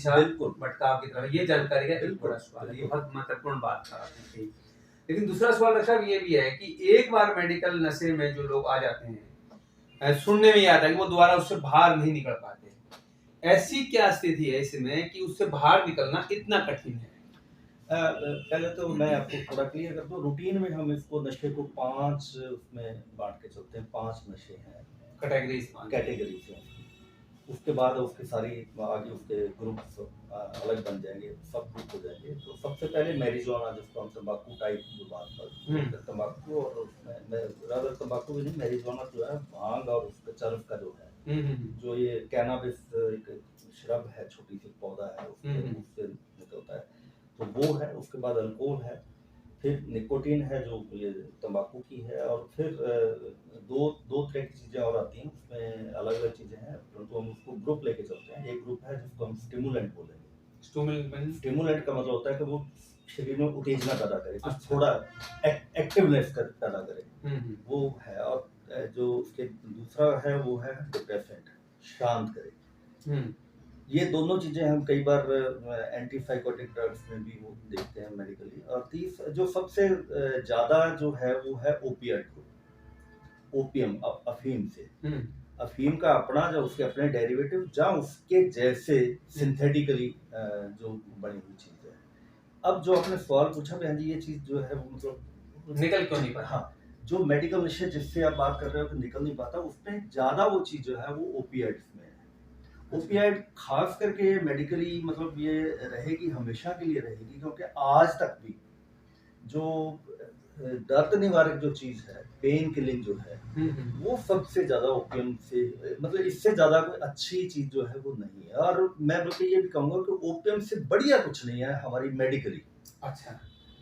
दिशा बिल्कुल भटकाव की तरफ, ये जानकारी का एक बिल्कुल बड़ा सवाल है। ये बिल्कुल बहुत महत्वपूर्ण बात था आपने कही। लेकिन दूसरा सवाल डॉक्टर साहब ये भी है कि एक बार मेडिकल नशे में जो लोग आ जाते हैं, सुनने में आता है कि वो दोबारा उससे बाहर नहीं निकल पाते। ऐसी क्या स्थिति है इसमें कि उससे बाहर निकलना इतना कठिन है? पहले तो मैं आपको थोड़ा क्लियर कर दूं, रूटीन में हम इसको नशे को 5 उसमें बांट के चलते हैं। 5 नशे हैं, कैटेगरीज मान कैटेगरीज हैं। उसके बाद उसकी सारी आगे उसके ग्रुप्स अलग बन जाएंगे, सब ग्रुप हो जाएंगे। तो सबसे पहले मैरिजुआना, जिसको हम तंबाकू टाइप जो बात कर, तंबाकू और उसमें रादर तंबाकू भी नहीं, मैरिजुआना जो है भांग और उसका चरस का जो है, जो ये कैनाबिस एक श्रब है, छोटी सी पौधा है, उससे निकलता है, तो वो है। उसके बाद अल्कोहल है, फिर निकोटीन है जो ये तंबाकू की है, और फिर दो तरह की चीज़ें और आती हैं, उसमें अलग अलग चीज़ें हैं, परंतु हम उसको ग्रुप लेके चलते हैं। एक ग्रुप है जिसको हम स्टिमुलेंट बोलेंगे। स्टिमुलेंट का मतलब होता है कि वो शरीर में उत्तेजना पैदा करे, कुछ थोड़ा एक्टिवनेस पैदा करे, वो है। और जो उसके दूसरा है वो है डिप्रेसेंट, शांत करे। ये दोनों चीजें हम कई बार एंटीसाइकोटिक ड्रग्स में भी वो देखते हैं मेडिकली। और जो सबसे ज्यादा जो है वो है ओपिएट ग्रुप, ओपियम, अफीम से। अफीम का अपना जो उसके अपने डेरिवेटिव या उसके जैसे सिंथेटिकली जो बनी हुई चीज है। अब जो आपने सवाल पूछा, हाँ जी, ये चीज जो है वो मतलब निकल क्यों नहीं पाता? हाँ, जो मेडिकल नशे जिससे आप बात कर रहे हो कि निकल नहीं पाता, उसमें ज्यादा वो चीज जो है वो ओपिएट्स में है। ओपिएट खास करके मेडिकली मतलब ये रहेगी, हमेशा के लिए रहेगी, क्योंकि आज तक भी जो दर्द निवारक जो चीज है, पेन किलिंग जो है, वो सबसे ज्यादा ओपियम से, मतलब इससे ज्यादा कोई अच्छी चीज जो है वो नहीं है। और मैं बल्कि ये भी कहूंगा कि ओपियम से बढ़िया कुछ नहीं है हमारी मेडिकली। अच्छा,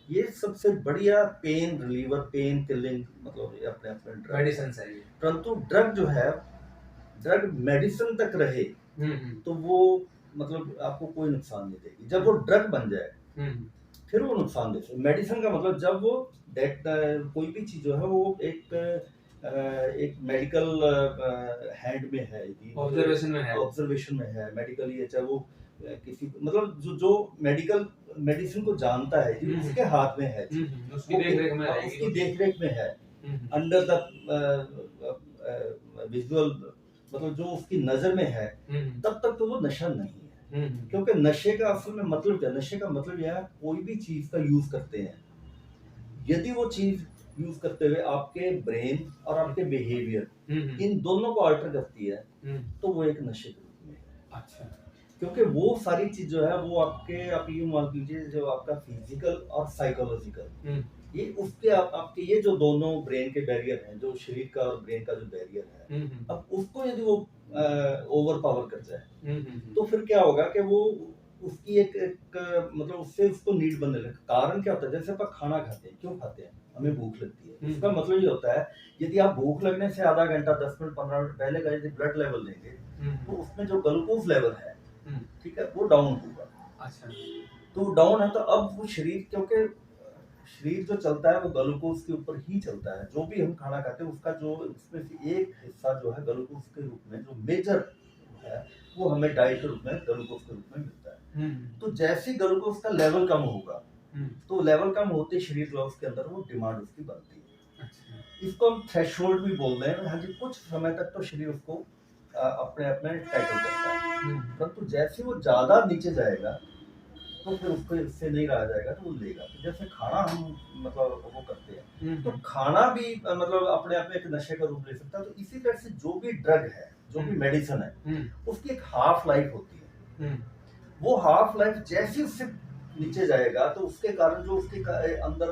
ये सबसे बढ़िया पेन रिलीवर, पेन किलिंग, मतलब ये अपने अपने ड्रग मेडिसिन है। परंतु ड्रग जो है, ड्रग मेडिसिन तक रहे तो वो मतलब आपको कोई नुकसान नहीं देगी। जब वो ड्रग बन जाए फिर वो नुकसान देगी। मेडिसिन का मतलब जब वो कोई भी चीज जो है वो एक मेडिकल हैंड में है, ऑब्जर्वेशन में है मेडिकली, चाहे वो किसी मतलब जो मेडिकल मेडिसिन को जानता है जी, उसके हाथ में है, उसकी देखरेख में है, अंडर द विजुअल, मतलब जो उसकी नजर में है, तब तक तो वो नशा नहीं है। क्योंकि नशे का असल में मतलब क्या, नशे का मतलब यह है कोई भी चीज का यूज करते हैं, यदि वो चीज यूज करते हुए आपके ब्रेन और आपके बिहेवियर इन दोनों को अल्टर करती है, तो वो एक नशे के रूप में है। अच्छा, क्योंकि वो सारी चीज जो है वो आपके, आप यूं मान लीजिए, जो आपका फिजिकल और साइकोलॉजिकल, ये उसके आपके ये जो दोनों ब्रेन के बैरियर हैं, जो शरीर का और ब्रेन का जो बैरियर है, अब उसको यदि वो ओवर पावर कर जाए, तो फिर क्या होगा कि वो उसकी एक मतलब उससे उसको नीड बनने लगे। कारण क्या होता है, जैसे आप खाना खाते हैं, क्यों खाते हैं, हमें भूख लगती है। इसका मतलब ये होता है, यदि आप भूख लगने से आधा घंटा, 10 मिनट, 15 मिनट पहले का यदि ब्लड लेवल लेंगे, तो उसमें जो ग्लूकोज लेवल है, ठीक है, वो डाउन होगा। अच्छा, तो डाउन है, तो अब वो शरीर, क्योंकि शरीर जो चलता है वो ग्लूकोज के ऊपर ही चलता है। जो भी हम खाना खाते हैं उसका जो उसमें से एक हिस्सा जो है ग्लूकोज के रूप में, जो मेजर है, वो हमें डाइट के रूप में ग्लूकोज के रूप में मिलता है। तो जैसे ग्लूकोज का लेवल कम होगा, तो लेवल कम होते शरीर जो है उसके अंदर वो डिमांड उसकी बनती है। अच्छा, इसको हम थ्रेशोल्ड भी बोलते हैं। हाँ जी, कुछ समय तक तो शरीर उसको अपने अपने टैकल करता है, परंतु जैसे वो ज्यादा नीचे जाएगा तो फिर उसको इससे नहीं रहा जाएगा, तो वो लेगा। तो जैसे खाना हम मतलब वो करते हैं, तो खाना भी मतलब अपने आप में एक नशे का रूप ले सकता है। तो इसी तरह से जो भी ड्रग है, जो भी मेडिसिन है, उसकी एक हाफ लाइफ होती है। वो हाफ लाइफ जैसे उससे नीचे जाएगा, तो उसके कारण जो उसके अंदर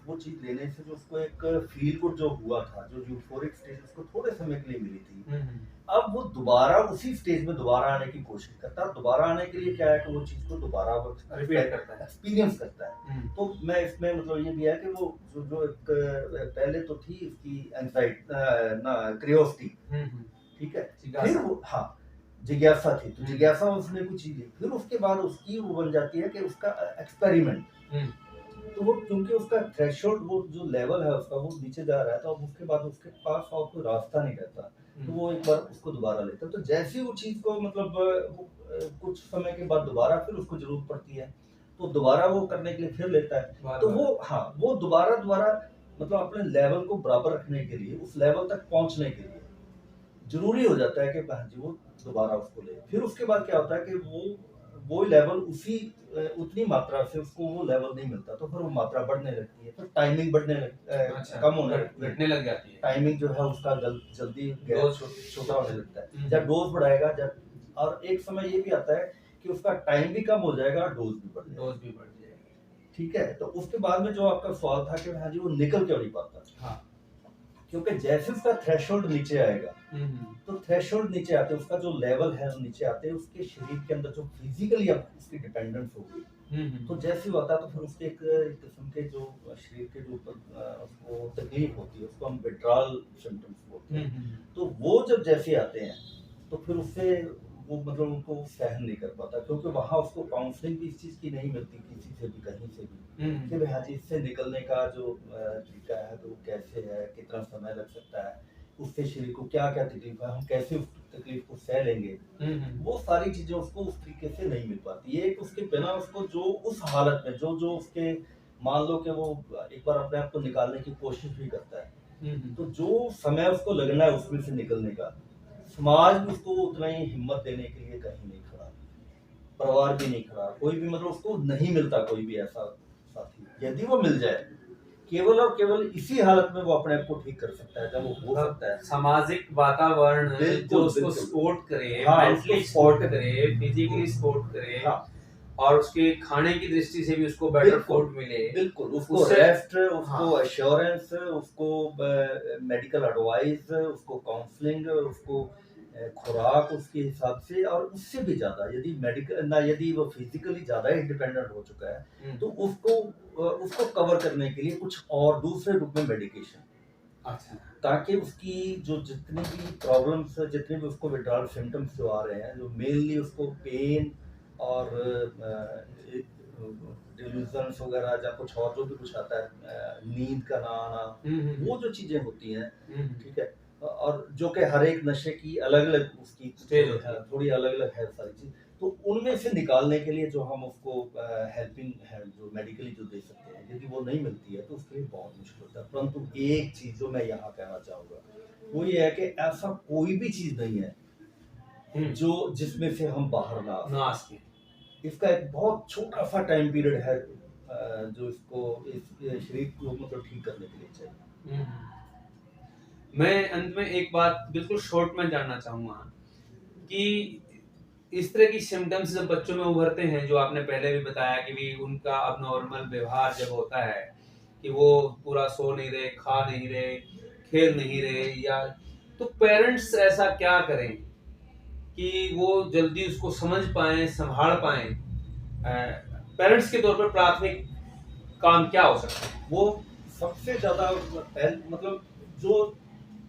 वो चीज लेने से जो उसको एक फील गुड जो हुआ था, जो यूफोरिक स्टेज उसको थोड़े समय के लिए मिली थी, अब वो दोबारा उसी स्टेज में दोबारा आने की कोशिश करता है। दोबारा आने के लिए क्या है कि वो चीज को दोबारा रिपीट करता है, एक्सपीरियंस करता है। तो मैं इसमें मतलब ये भी है कि वो जो एक पहले तो थी उसकी एंजाइटी ना क्यूरियोसिटी, ठीक है, फिर वो हाँ जिज्ञासा थी, तो जिज्ञासा उसने कुछ चीज, फिर उसके बाद उसकी वो बन जाती है कि उसका एक्सपेरिमेंट। तो वो क्योंकि उसका थ्रेशोल्ड, वो जो लेवल है उसका वो नीचे जा रहा है, तो अब उसके बाद उसके पास और कोई रास्ता नहीं रहता। तो वो एक बार उसको दोबारा लेता है। तो जैसे ही वो चीज़ को मतलब कुछ समय के बाद दोबारा फिर उसको ज़रूरत पड़ती है, तो दोबारा वो करने के लिए फिर लेता है। तो वो हाँ, वो दोबारा मतलब अपने लेवल को बराबर रखने के लिए, उस लेवल तक पहुँचने के लिए ज़रूरी हो जाता है कि हाँ जी, वो दोबारा उसको ले। फिर उसके बाद क्या होता है कि वो लेवल उतनी मात्रा से उसको वो लेवल नहीं मिलता, तो फिर वो मात्रा बढ़ने लगती है, फिर टाइमिंग कम होने लगती है, घटने लग जाती है, टाइमिंग जो है उसका जल्दी डोज छोटा होने लगता है। जब डोज बढ़ाएगा, जब और एक समय ये भी आता है कि उसका टाइम भी कम हो जाएगा और डोज भी बढ़ जाएगा। ठीक है, तो उसके बाद में जो आपका सवाल था कि हाँ जी वो निकल क्यों नहीं पाता, हाँ, क्योंकि जैसे उसका थ्रेशोल्ड नीचे आएगा, तो थ्रेशोल्ड नीचे आते उसका जो लेवल है नीचे आते उसके शरीर के अंदर जो फिजिकली उसकी डिपेंडेंस होगी, तो जैसे ही होता है तो फिर उसके एक किस्म के जो शरीर के जो ऊपर उसको तकलीफ होती है उसको हम विड्रॉल सिम्टम्स बोलते हैं। तो वो जब जैसे आते हैं तो फिर उससे वो मतलब उनको सहन नहीं कर पाता, क्योंकि वहाँ उसको काउंसलिंग भी इस चीज़ की नहीं मिलती किसी से भी कहीं से भी कि भाई हाँ जी इससे निकलने का जो तरीका है तो कैसे है, कितना समय लग सकता है, उससे शरीर को क्या क्या तकलीफ है, हम कैसे उस तकलीफ को सह लेंगे, वो सारी चीजें उसको उस तरीके से नहीं मिल पाती। ये एक उसके बिना उसको जो उस हालत में जो जो उसके मान लो कि वो एक बार अपने आप को निकालने की कोशिश भी करता है, तो जो समय उसको लगना है उसमें से निकलने का, समाज भी उसको उतना ही हिम्मत देने के लिए कहीं नहीं खड़ा, परिवार भी नहीं खड़ा, कोई भी मतलब उसको नहीं मिलता कोई भी ऐसा साथी। यदि वो मिल जाए केवल और केवल इसी हालत में वो अपने आप को ठीक कर सकता है, जब वो हो सकता है सामाजिक वातावरण जो उसको सपोर्ट करे, मेंटली सपोर्ट करे, फिजिकली सपोर्ट करे, और उसके खाने की दृष्टि से भी उसको बेटर फूड मिले, बिल्कुल उसको रेस्ट, उसको एश्योरेंस, उसको मेडिकल एडवाइस, उसको काउंसलिंग, उसको खुराक उसके हिसाब से, और उससे भी ज्यादा यदि यदि वो फिजिकली ज्यादा इंडिपेंडेंट हो चुका है तो उसको कवर करने के लिए कुछ और दूसरे रूप में मेडिकेशन, अच्छा, ताकि उसकी जो जितनी भी प्रॉब्लम्स, जितने भी उसको विड्रॉल सिम्टम्स जो आ रहे हैं, जो मेनली उसको पेन और डिल्यूजन्स वगैरह या कुछ और जो भी कुछ आता है, नींद का ना आना, वो जो चीजें होती हैं, ठीक है, और जो कि हर एक नशे की अलग अलग उसकी थोड़ी अलग अलग है सारी चीज, तो उनमें से निकालने के लिए जो हम उसको हेल्पिंग है जो मेडिकली जो दे सकते हैं, यदि वो नहीं मिलती है तो उसके लिए बहुत मुश्किल होता है। परंतु एक चीज जो मैं यहाँ कहना चाहूंगा वो ये है कि ऐसा कोई भी चीज नहीं है जो जिसमें से हम बाहर ना आ सके। इसका एक बहुत छोटा सा टाइम पीरियड है जो इसको इस शरीर को मतलब ठीक करने के लिए चाहिए। मैं अंत में एक बात बिल्कुल शॉर्ट में जानना चाहूंगा कि इस तरह की सिम्टम्स जब बच्चों में उभरते हैं, जो आपने पहले भी बताया कि भी उनका अब नॉर्मल व्यवहार जब होता है कि वो पूरा सो नहीं रहे, खा नहीं रहे, खेल नहीं रहे, या तो पेरेंट्स ऐसा क्या करें कि वो जल्दी उसको समझ पाएं, संभाल पाएं? पेरेंट्स के तौर पर प्राथमिक काम क्या हो सकता है? वो सबसे ज्यादा मतलब जो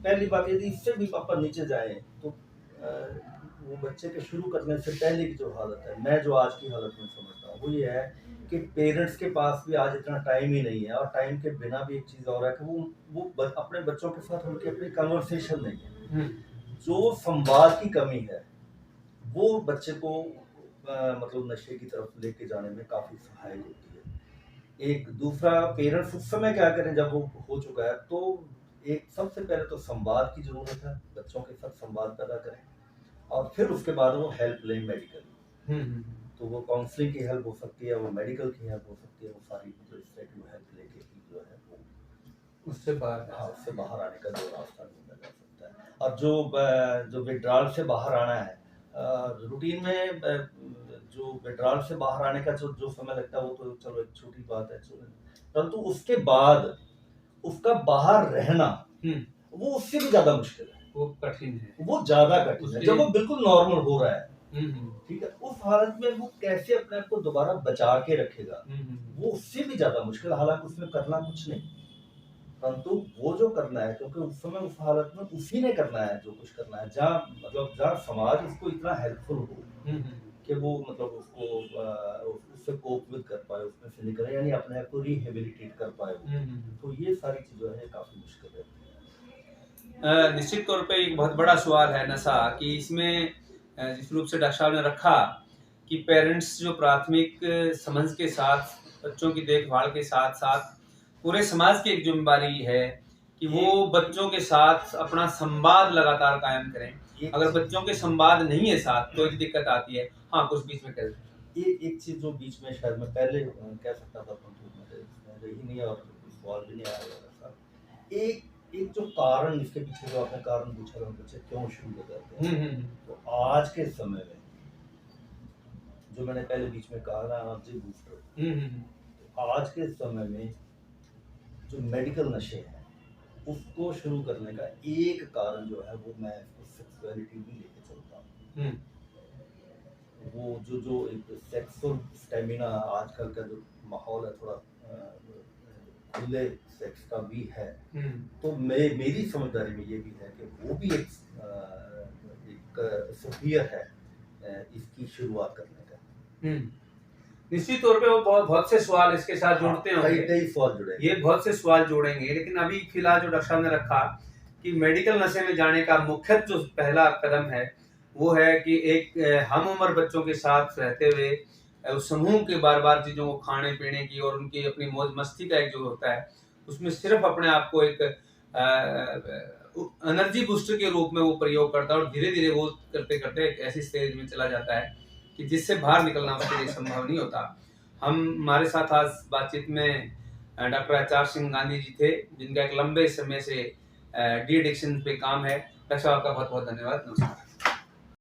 पहली बात, यदि इससे भी अपन नीचे जाए तो वो बच्चे के शुरू करने से पहले की जो हालत है, मैं जो आज की हालत में समझता हूँ वो ये है कि पेरेंट्स के पास भी आज इतना टाइम ही नहीं है, और टाइम के बिना भी एक चीज और है कि वो अपने बच्चों के साथ उनकी अपनी कन्वर्सेशन नहीं है। जो संवाद की कमी है वो बच्चे को मतलब नशे की तरफ लेके जाने में काफी सहायक होती है। एक दूसरा, पेरेंट्स उस समय क्या करें जब वो हो चुका है, तो एक सबसे पहले तो संवाद की जरूरत है, बच्चों के साथ संवाद पैदा करें, और फिर उसके बाद वो हेल्प लें मेडिकल, तो वो काउंसलिंग की हेल्प हो सकती है, वो मेडिकल की हेल्प हो सकती है, वो सारी हेल्प लेके जो है वो उससे बाहर आने का जो रास्ता ढूंढा जा सकता है। और जो विड्रॉल से बाहर आना है, रूटीन में जो विड्रॉल से बाहर आने का जो समय लगता है वो तो चलो एक छोटी बात है, परंतु उसके बाद उसका बाहर रहना वो उससे भी ज्यादा मुश्किल है, वो कठिन है, वो ज्यादा कठिन है। जब वो बिल्कुल नॉर्मल हो रहा है, ठीक है, उस हालत में वो कैसे अपने आप को दोबारा बचा के रखेगा, वो उससे भी ज्यादा मुश्किल। हालांकि उसमें करना कुछ नहीं, परंतु वो जो करना है, क्योंकि उस समय उस हालत में उसी ने करना है जो कुछ करना है, जहाँ समाज उसको इतना हेल्पफुल हो कि वो मतलब उससे कोप विद कर पाए, उसमें से निकले, यानी अपने आप को रिहेबिलिटेट कर पाए, तो ये सारी चीजें है काफी मुश्किल है। निश्चित तौर पे एक बहुत बड़ा सवाल है नशा कि इसमें जिस रूप से डॉक्टर साहब ने रखा कि पेरेंट्स जो प्राथमिक समझ के साथ बच्चों की देखभाल के साथ साथ पूरे समाज की एक जिम्मेदारी है कि वो बच्चों के साथ अपना संवाद लगातार कायम करें। अगर बच्चों के संवाद नहीं है साथ तो एक दिक्कत आती है। हाँ, कुछ बीच में कर एक चीज जो बीच में शायद मैं पहले कह सकता था परंतु मेरे रही नहीं और सवाल भी नहीं आया। एक एक जो कारण इसके पीछे जो आपने कारण पूछा था बच्चे क्यों शुरू हो जाते हैं, तो आज के समय में जो मैंने पहले बीच में कहा ना एनर्जी बूस्टर, आज के समय में जो मेडिकल नशे हैं उसको शुरू करने का एक कारण जो है वो मैं सेक्सुअलिटी भी लेके चलता हूँ। वो जो एक सेक्सुअल स्टेमिना आजकल का जो माहौल है थोड़ा खुले सेक्स का भी है, तो मेरी समझदारी में ये भी है कि वो भी एक सुफियर है इसकी शुरुआत करने का। निश्चित तौर पे वो बहुत से सवाल इसके साथ जुड़ते होंगे, कई सवाल जुड़े, ये बहुत से सवाल जोड़ेंगे। लेकिन अभी फिलहाल जो डॉक्टर साहब ने रखा कि मेडिकल नशे में जाने का मुख्य जो पहला कदम है वो है कि एक हम उम्र बच्चों के साथ रहते हुए उस समूह के बार बार चीज़ों को खाने पीने की और उनकी अपनी मौज मस्ती का एक जो होता है उसमें सिर्फ अपने आप को एक एनर्जी बूस्टर के रूप में वो प्रयोग करता है और धीरे धीरे वो करते करते एक ऐसी स्टेज में चला जाता है कि जिससे बाहर निकलना उसके लिए संभव नहीं होता। हमारे साथ आज बातचीत में डॉक्टर आचार्य सिंह गांधी जी थे जिनका एक लंबे समय से डी एडिक्शन पे काम है। डॉक्टर साहब का बहुत बहुत धन्यवाद। नमस्कार।